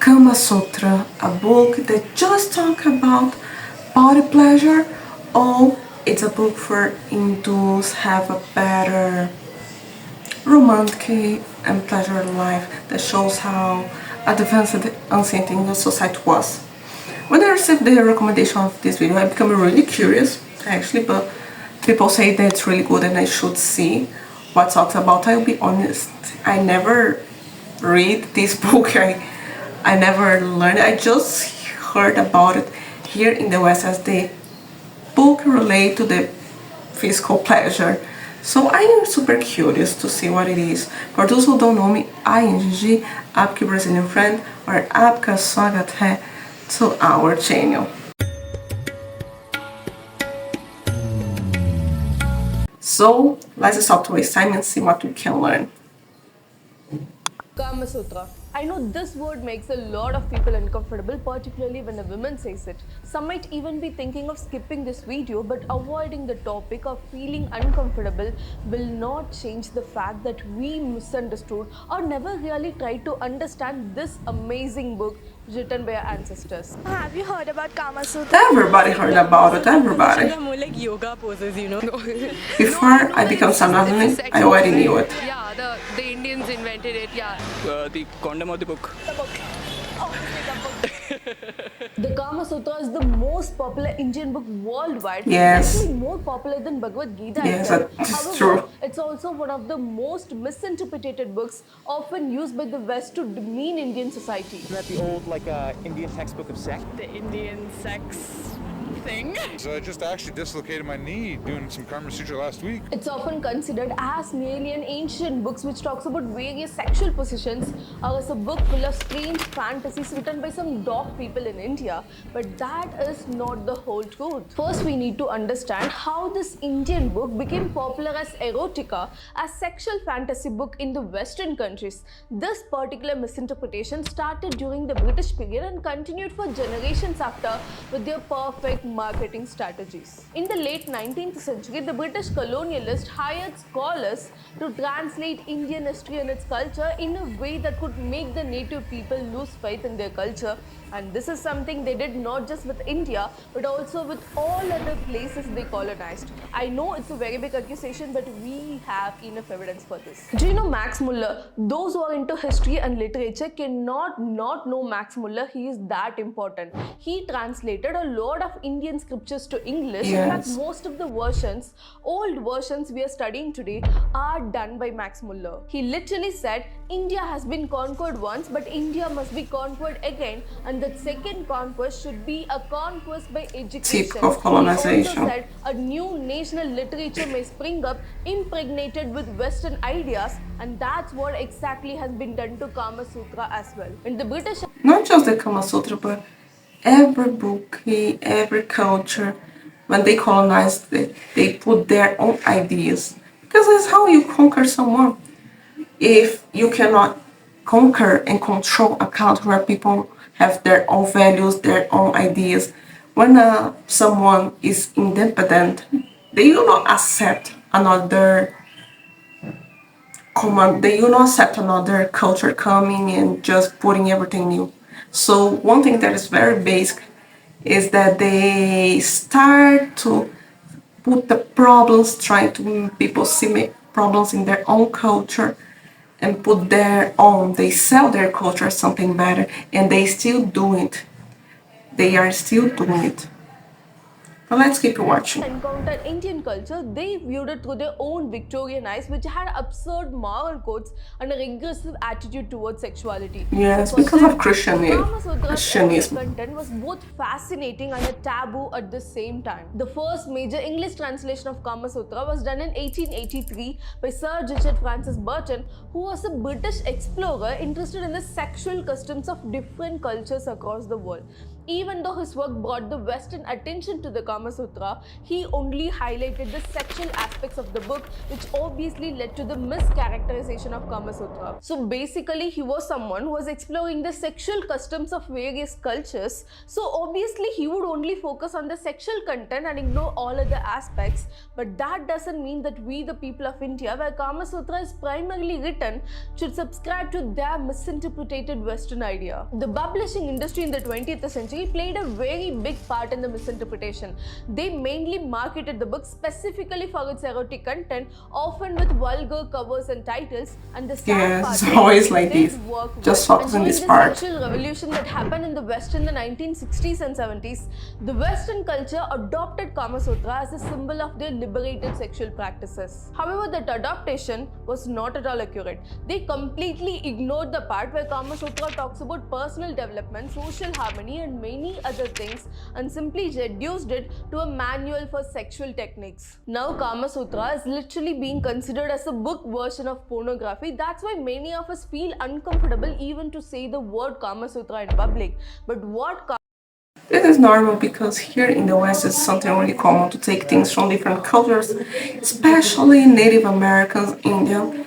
Kama Sutra, a book that just talks about body pleasure, or it's a book for Hindus have a better romantic and pleasure life that shows how advanced and ancient Indian society was. When I received the recommendation of this video, I became really curious actually, but people say that it's really good and I should see what talks about. I'll be honest, I never read this book. I never learned. I just heard about it here in the West as the book relate to the physical pleasure. So I am super curious to see what it is. For those who don't know me, I am Gigi, आपकी Brazilian friend, और आपका स्वागत है to our channel. So let's stop to waste time and see what we can learn. Kama Sutra. I know this word makes a lot of people uncomfortable, particularly when a woman says it. Some might even be thinking of skipping this video, but avoiding the topic of feeling uncomfortable will not change the fact that we misunderstood or never really tried to understand this amazing book written by our ancestors. Have you heard about Kama Sutra? Everybody heard about it, everybody. More like yoga poses, you know. Before I become Sanatani, I already knew it. Yeah, the Indians invented it, yeah. The condom of the book. The book. Obviously the book. The Kama Sutra is the most popular Indian book worldwide. Yes. It's actually more popular than Bhagavad Gita Yes, itself. that's However, true. it's also one of the most misinterpreted books often used by the West to demean Indian society. Isn't that the old Indian textbook of sex? The Indian sex thing. So I just actually dislocated my knee doing some Kama Sutra last week. It's often considered as merely an ancient book which talks about various sexual positions or as a book full of strange fantasies written by some dog people in India. But that is not the whole truth. First, we need to understand how this Indian book became popular as erotica, as sexual fantasy book in the Western countries. This particular misinterpretation started during the British period and continued for generations after with their perfect marketing strategies. In the late 19th century, the British colonialists hired scholars to translate Indian history and its culture in a way that could make the native people lose faith in their culture. And this is something they did not just with India, but also with all other places they colonized. I know it's a very big accusation, but we have enough evidence for this. Do you know Max Muller? Those who are into history and literature cannot not know Max Muller. He is that important. He translated a lot of Indian scriptures to English. Yes. In fact, most of the versions, old versions we are studying today, are done by Max Muller. He literally said, India has been conquered once, but India must be conquered again, and that second conquest should be a conquest by education. Tip of colonization. He also said a new national literature may spring up impregnated with Western ideas, and that's what exactly has been done to Kama Sutra as well. In the British, Not just the Kama Sutra, but every book, every culture, when they colonize, they put their own ideas. Because it's how you conquer someone. If you cannot conquer and control a culture where people have their own values, their own ideas, when someone is independent, they will not accept another command. They will not accept another culture coming and just putting everything new. So one thing that is very basic is that they start to put the problems, trying to people see problems in their own culture and put their own, they sell their culture as something better, and they still do it. They are still doing it. But let's keep watching. encountered Indian culture, they viewed it through their own Victorian eyes, which had absurd moral codes and a regressive attitude towards sexuality. Yes, So for because them, of Christianism. Kama Sutra's Christianism. content was both fascinating and a taboo at the same time. The first major English translation of Kama Sutra was done in 1883 by Sir Richard Francis Burton, who was a British explorer interested in the sexual customs of different cultures across the world. Even though his work brought the Western attention to the Kama Sutra, he only highlighted the sexual aspects of the book, which obviously led to the mischaracterization of Kama Sutra. So basically, he was someone who was exploring the sexual customs of various cultures. So obviously, he would only focus on the sexual content and ignore all other aspects. But that doesn't mean that we, the people of India, where Kama Sutra is primarily written, should subscribe to their misinterpreted Western idea. The publishing industry in the 20th century played a very big part in the misinterpretation. They mainly marketed the book specifically for its erotic content, often with vulgar covers and titles, and the sad part It's is always like they this. work Just well. focus And on during this the part. sexual revolution that happened in the West in the 1960s and 70s, the Western culture adopted Kama Sutra as a symbol of their liberated sexual practices. However, that adaptation was not at all accurate. They completely ignored the part where Kama Sutra talks about personal development, social harmony, and many other things, and simply reduced it to a manual for sexual techniques. Now, Kama Sutra is literally being considered as a book version of pornography. That's why many of us feel uncomfortable even to say the word Kama Sutra in public. But what This is normal because here in the West it's something really common to take things from different cultures, especially Native Americans, Indian,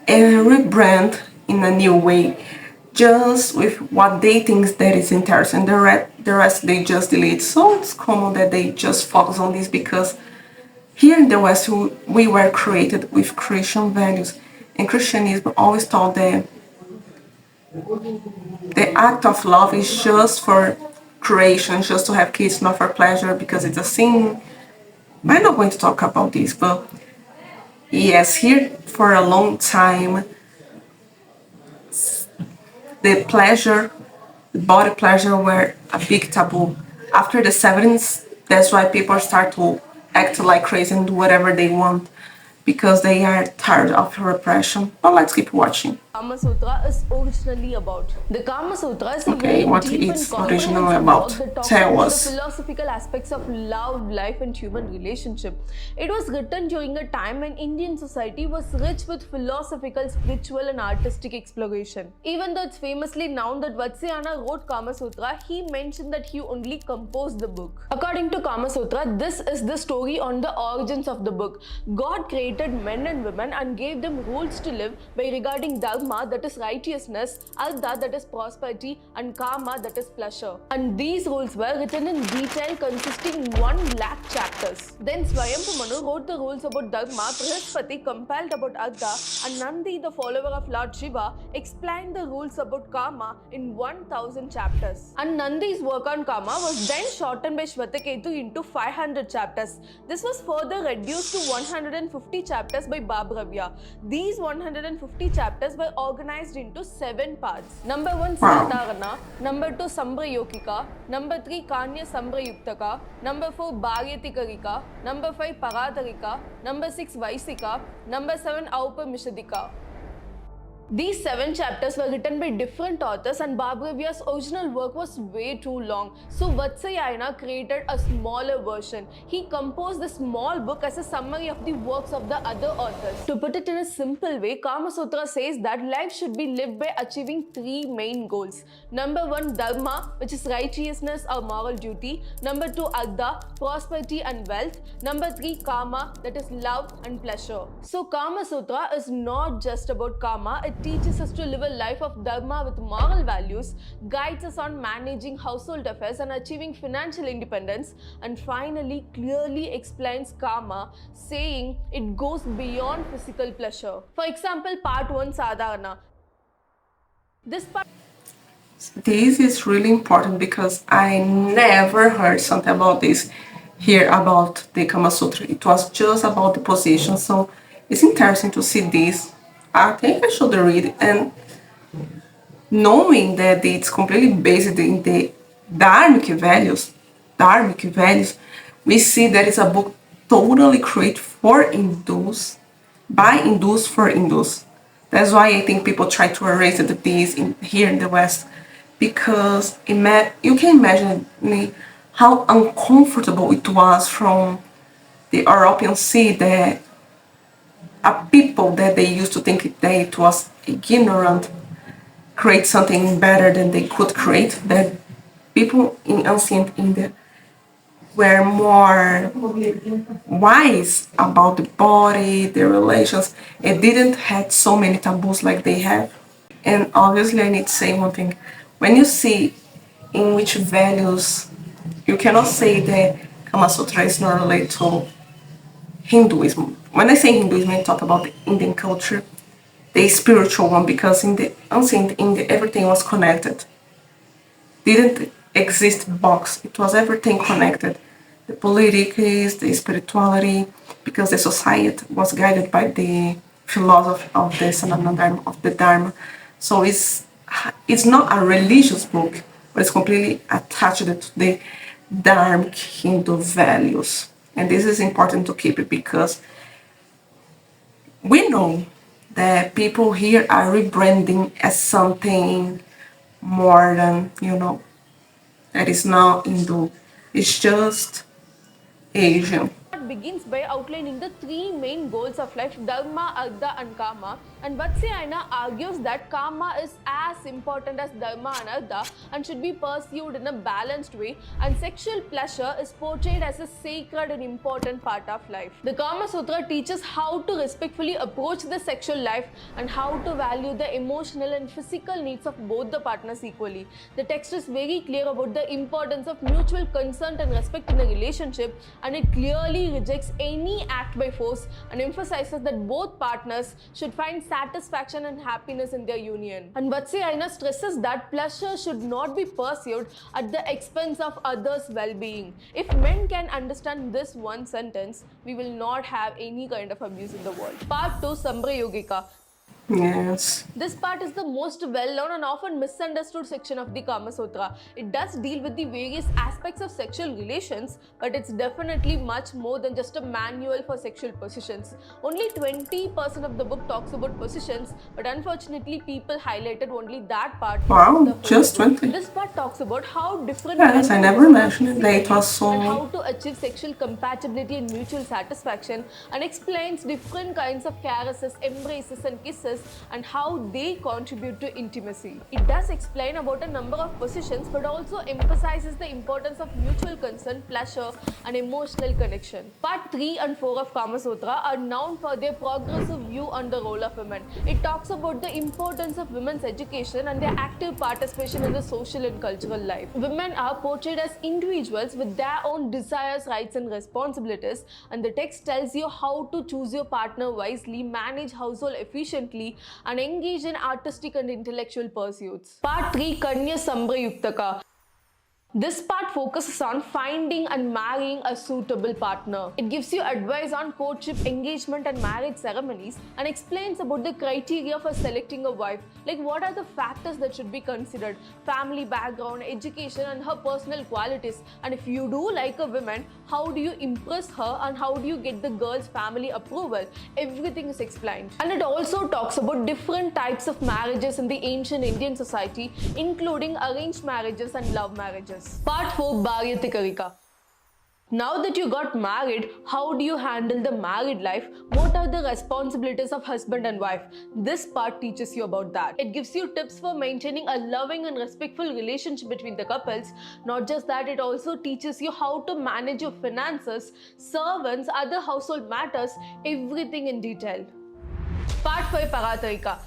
and rebrand in a new way, just with what they think that is interesting. The rest they just delete. So it's common that they just focus on this because here in the West we were created with Christian values, and Christianism always taught that the act of love is just for creation, just to have kids, not for pleasure because it's a sin. I'm not going to talk about this, but yes, here for a long time, the pleasure, the body pleasure were a big taboo. After the 70s, that's why people start to act like crazy and do whatever they want because they are tired of repression. But let's keep watching. Kama Sutra is originally about. The Kama Sutra is a Okay, very what deep and it's originally comprehensive about? work that talks Tell about us. the philosophical aspects of love, life, and human relationship. It was written during a time when Indian society was rich with philosophical, spiritual, and artistic exploration. Even though it's famously known that Vatsyayana wrote Kama Sutra, he mentioned that he only composed the book. According to Kama Sutra, this is the story on the origins of the book. God created men and women and gave them rules to live by regarding dharma, that is righteousness, artha, that is prosperity, and kama, that is pleasure. And these rules were written in detail, consisting 1,00,000 chapters. Then Swayambhu Manu wrote the rules about dharma, Brihaspati compiled about artha, and Nandi, the follower of Lord Shiva, explained the rules about kama in 1,000 chapters. And Nandi's work on kama was then shortened by Shvetaketu into 500 chapters. This was further reduced to 150 chapters by Babravya. These 150 chapters were organized into 7 parts. Number 1, Satarana. Number 2, Sambrayokika. Number 3, Kanya Sambrayuktaka. Number 4, Bharyatikarika. Number 5, Paradarika. Number 6, Vaisika. Number 7, Aupamishadika. These 7 chapters were written by different authors, and Babravya's original work was way too long. So Vatsyayana created a smaller version. He composed the small book as a summary of the works of the other authors. To put it in a simple way, Kama Sutra says that life should be lived by achieving 3 main goals. Number 1, dharma, which is righteousness or moral duty. Number 2, artha, prosperity and wealth. Number 3, kama, that is love and pleasure. So Kama Sutra is not just about kama. It teaches us to live a life of dharma with moral values, guides us on managing household affairs and achieving financial independence, and finally clearly explains kama, saying it goes beyond physical pleasure. For example, part 1, Sadharana. This is really important because I never heard something about this here about the Kama Sutra. It was just about the position, so it's interesting to see this. I think I should read it, and knowing that it's completely based in the dharmic values, we see that it's a book totally created for Hindus, by Hindus for Hindus. That's why I think people try to erase this here in the West, because you can imagine how uncomfortable it was from the European sea that a people that they used to think that it was ignorant create something better than they could create, that people in ancient India were more wise about the body, the relations. It didn't have so many taboos like they have. And obviously, I need to say one thing. When you see in which values, you cannot say that Kama Sutra is not related to Hinduism. When I say Hinduism, I talk about the Indian culture, the spiritual one, because in the ancient India, everything was connected. Didn't exist box. It was everything connected. The politics, the spirituality, because the society was guided by the philosophy of the Sanatana Dharma, of the Dharma. So it's not a religious book, but it's completely attached to the Dharmic Hindu values. And this is important to keep it because we know that people here are rebranding as something more than, that is not Hindu. It's just Asian. Begins by outlining the three main goals of life: Dharma, Artha and Kama. And Vatsayana argues that Kama is as important as Dharma and Artha and should be pursued in a balanced way, and sexual pleasure is portrayed as a sacred and important part of life. The Kama Sutra teaches how to respectfully approach the sexual life and how to value the emotional and physical needs of both the partners equally. The text is very clear about the importance of mutual consent and respect in a relationship, and it clearly rejects any act by force and emphasizes that both partners should find satisfaction and happiness in their union. And Vatsayana stresses that pleasure should not be pursued at the expense of others' well-being. If men can understand this one sentence, we will not have any kind of abuse in the world. Part 2, Sambhara Yogika. Yes. This part is the most well-known and often misunderstood section of the Kama Sutra. It does deal with the various aspects of sexual relations, but it's definitely much more than just a manual for sexual positions. Only 20% of the book talks about positions, but unfortunately people highlighted only that part. Wow, just 20. This part talks about how different Yes, I never mentioned it. It was so... and how to achieve sexual compatibility and mutual satisfaction, and explains different kinds of caresses, embraces and kisses and how they contribute to intimacy. It does explain about a number of positions, but also emphasizes the importance of mutual consent, pleasure and emotional connection. Part 3 and 4 of Kama Sutra are known for their progressive view on the role of women. It talks about the importance of women's education and their active participation in the social and cultural life. Women are portrayed as individuals with their own desires, rights and responsibilities, and the text tells you how to choose your partner wisely, manage household efficiently and engage in artistic and intellectual pursuits. Part 3, Kanya Sambhara Yuktaka. This part focuses on finding and marrying a suitable partner. It gives you advice on courtship, engagement and marriage ceremonies, and explains about the criteria for selecting a wife, like what are the factors that should be considered: family background, education and her personal qualities, and if you do like a woman, how do you impress her and how do you get the girl's family approval. Everything is explained. And it also talks about different types of marriages in the ancient Indian society, including arranged marriages and love marriages. Part 4, Bharyatika. Now that you got married, how do you handle the married life? What are the responsibilities of husband and wife? This part teaches you about that. It gives you tips for maintaining a loving and respectful relationship between the couples. Not just that, it also teaches you how to manage your finances, servants, other household matters, everything in detail. Part 5, Paratarika.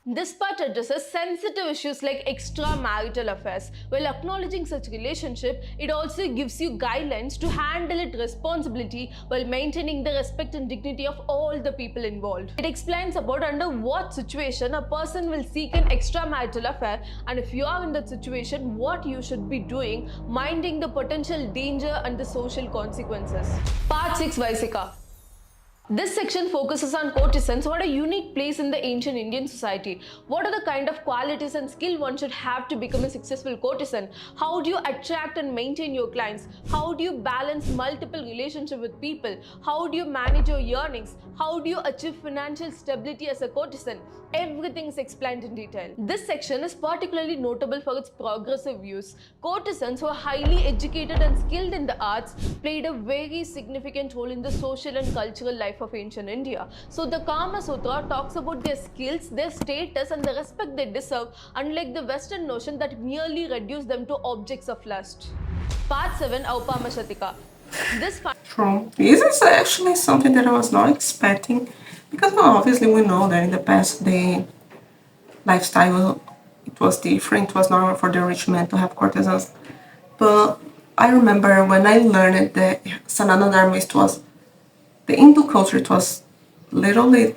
This part addresses sensitive issues like extramarital affairs. While acknowledging such relationship, it also gives you guidelines to handle it responsibility while maintaining the respect and dignity of all the people involved. It explains about under what situation a person will seek an extramarital affair, and if you are in that situation, what you should be doing, minding the potential danger and the social consequences. Part 6, Vaisika. This section focuses on courtesans. What a unique place in the ancient Indian society. What are the kind of qualities and skill one should have to become a successful courtesan? How do you attract and maintain your clients? How do you balance multiple relationships with people? How do you manage your earnings? how do you achieve financial stability as a courtesan. Everything is explained in detail. This section is particularly notable for its progressive views. Courtesans who are highly educated and skilled in the arts played a very significant role in the social and cultural life of ancient India. So the Kama Sutra talks about their skills, their status and the respect they deserve, unlike the Western notion that merely reduce them to objects of lust. Part 7, Aupamashyatika. This True. This is actually something that I was not expecting because well, obviously we know that in the past the lifestyle it was different. It was normal for the rich men to have courtesans. But I remember when I learned that Sanatana Dharma it was the Hindu culture. It was literally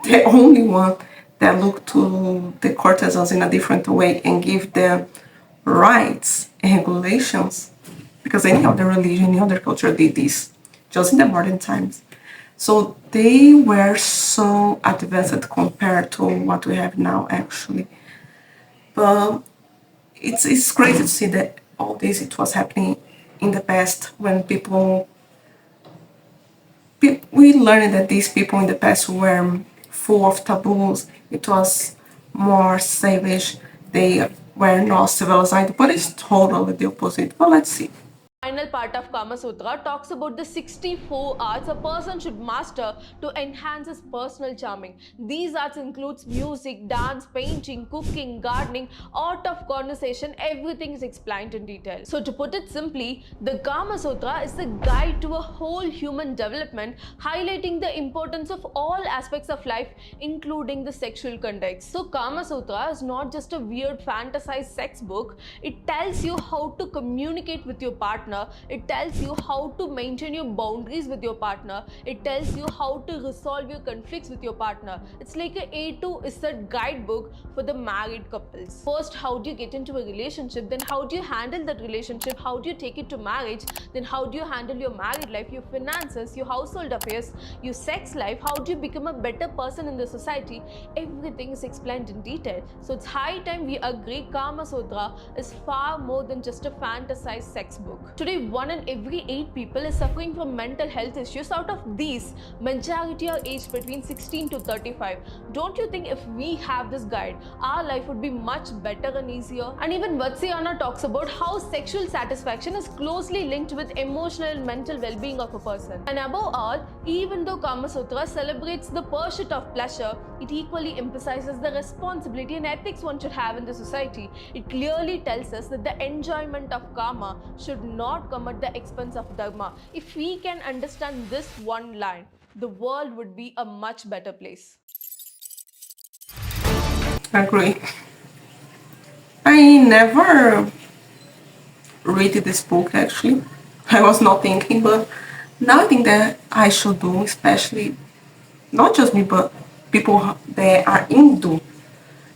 the only one that looked to the courtesans in a different way and give them rights and regulations because any other religion, any other culture did this just in the modern times. So they were so advanced compared to what we have now, actually. But it's crazy to see that all this it was happening in the past when we learned that these people in the past were full of taboos. It was more savage. They were not civilized, but it's totally the opposite. But let's see. final part of Kama Sutra talks about the 64 arts a person should master to enhance his personal charming. These arts includes music, dance, painting, cooking, gardening, art of conversation. Everything is explained in detail. So to put it simply, the Kama Sutra is a guide to a whole human development, highlighting the importance of all aspects of life, including the sexual context. So Kama Sutra is not just a weird fantasized sex book. It tells you how to communicate with your partner. It tells you how to maintain your boundaries with your partner. It tells you how to resolve your conflicts with your partner. It's like a A to Z guidebook for the married couples. First, how do you get into a relationship? Then how do you handle that relationship? How do you take it to marriage? Then how do you handle your married life, your finances, your household affairs, your sex life? How do you become a better person in the society? Everything is explained in detail. So it's high time we agree Kama Sutra is far more than just a fantasized sex book. Today, 1 in every 8 people is suffering from mental health issues. Out of these, majority are aged between 16 to 35. Don't you think if we have this guide, our life would be much better and easier? And even Vatsyayana talks about how sexual satisfaction is closely linked with emotional and mental well-being of a person. And above all, even though Kama Sutra celebrates the pursuit of pleasure, it equally emphasizes the responsibility and ethics one should have in the society. It clearly tells us that the enjoyment of karma should not come at the expense of dharma. If we can understand this one line, the world would be a much better place. Agree. I never read this book actually. I was not thinking, but now I think that I should do, especially not just me, but people that are Hindu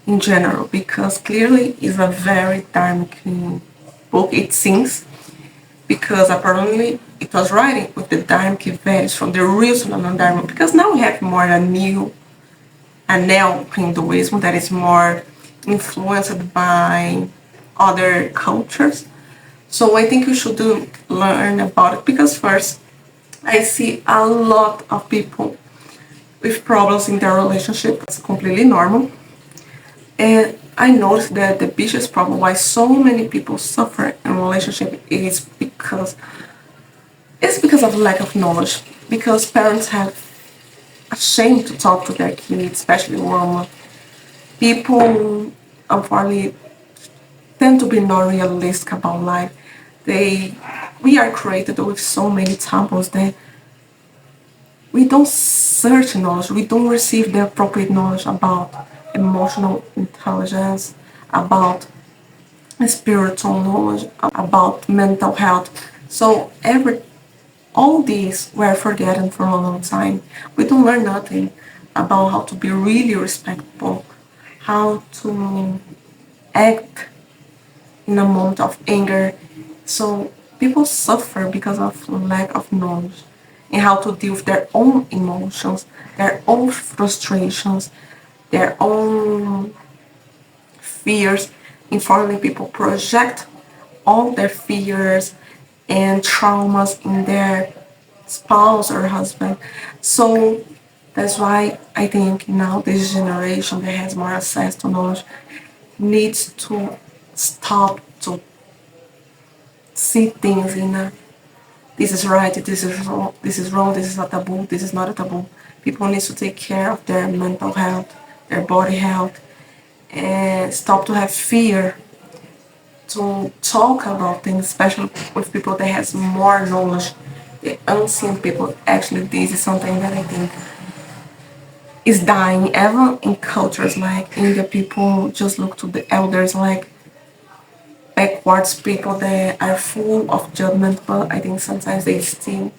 in general, because clearly it's a very dharmic book, it seems, because apparently it was writing with the dharmic values from the real Sanatana Dharma, because now we have more a new and neo Hinduism that is more influenced by other cultures. So I think we should learn about it because first I see a lot of people with problems in their relationship. It's completely normal. And I noticed that the biggest problem why so many people suffer in relationship is because of lack of knowledge. Because parents have ashamed to talk to their kids, especially women. People unfortunately tend to be not realistic about life. We are created with so many taboos that we don't search knowledge, we don't receive the appropriate knowledge about emotional intelligence, about spiritual knowledge, about mental health. So all these were forgotten for a long time. We don't learn nothing about how to be really respectful, how to act in a moment of anger. So people suffer because of lack of knowledge and how to deal with their own emotions, their own frustrations, their own fears. Informally, people project all their fears and traumas in their spouse or husband. So That's why I think now this generation that has more access to knowledge needs to stop to see things in a this is right, this is wrong, this is a taboo, this is not a taboo. People need to take care of their mental health, their body health, and stop to have fear to talk about things, especially with people that has more knowledge, the unseen people. Actually, this is something that I think is dying. Even in cultures like India, people just look to the elders like backwards people that are full of judgment, but I think sometimes they still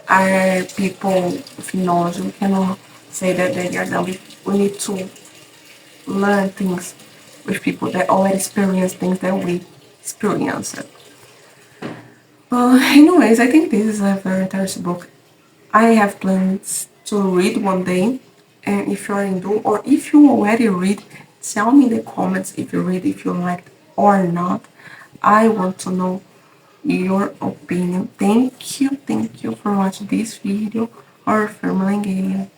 are people with knowledge. We cannot say that they are dumb. We need to learn things with people that already experience things that we experienced. Anyways, I think this is a very interesting book. I have plans to read one day, and if you are into or if you already read, tell me in the comments if you read, if you liked or not. I want to know your opinion. Thank you for watching this video or family game.